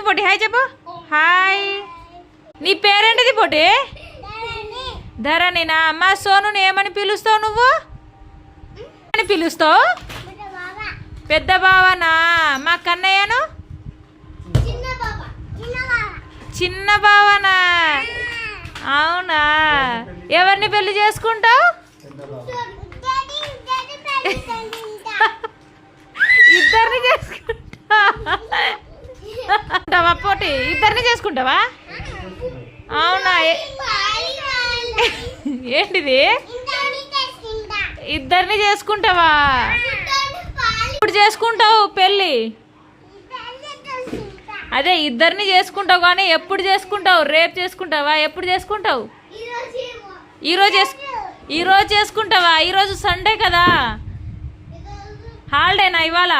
పొట్టి hi చెప్పు. Hi. నీ పేరేంటిది పొట్టి? ధరణినా? మా సోనుని ఏమని పిలుస్తావు నువ్వు? అని పిలుస్తావు? పెద్ద బావనా? మా కన్నయ్యను చిన్న బావనా? అవునా? ఎవరిని పెళ్లి చేసుకుంటావు? ఇద్దరిని చేసుకుంటావా పోటీ? ఇద్దరిని చేసుకుంటావా? అవునా? ఏంటిది? ఇద్దరిని చేసుకుంటావా? ఇప్పుడు చేసుకుంటావు పెళ్ళి? అదే ఇద్దరిని చేసుకుంటావు కానీ ఎప్పుడు చేసుకుంటావు? రేపు చేసుకుంటావా? ఎప్పుడు చేసుకుంటావు? ఈరోజు చేసుకుంటావా? ఈరోజు సండే కదా, హాలిడేనా ఇవాళ?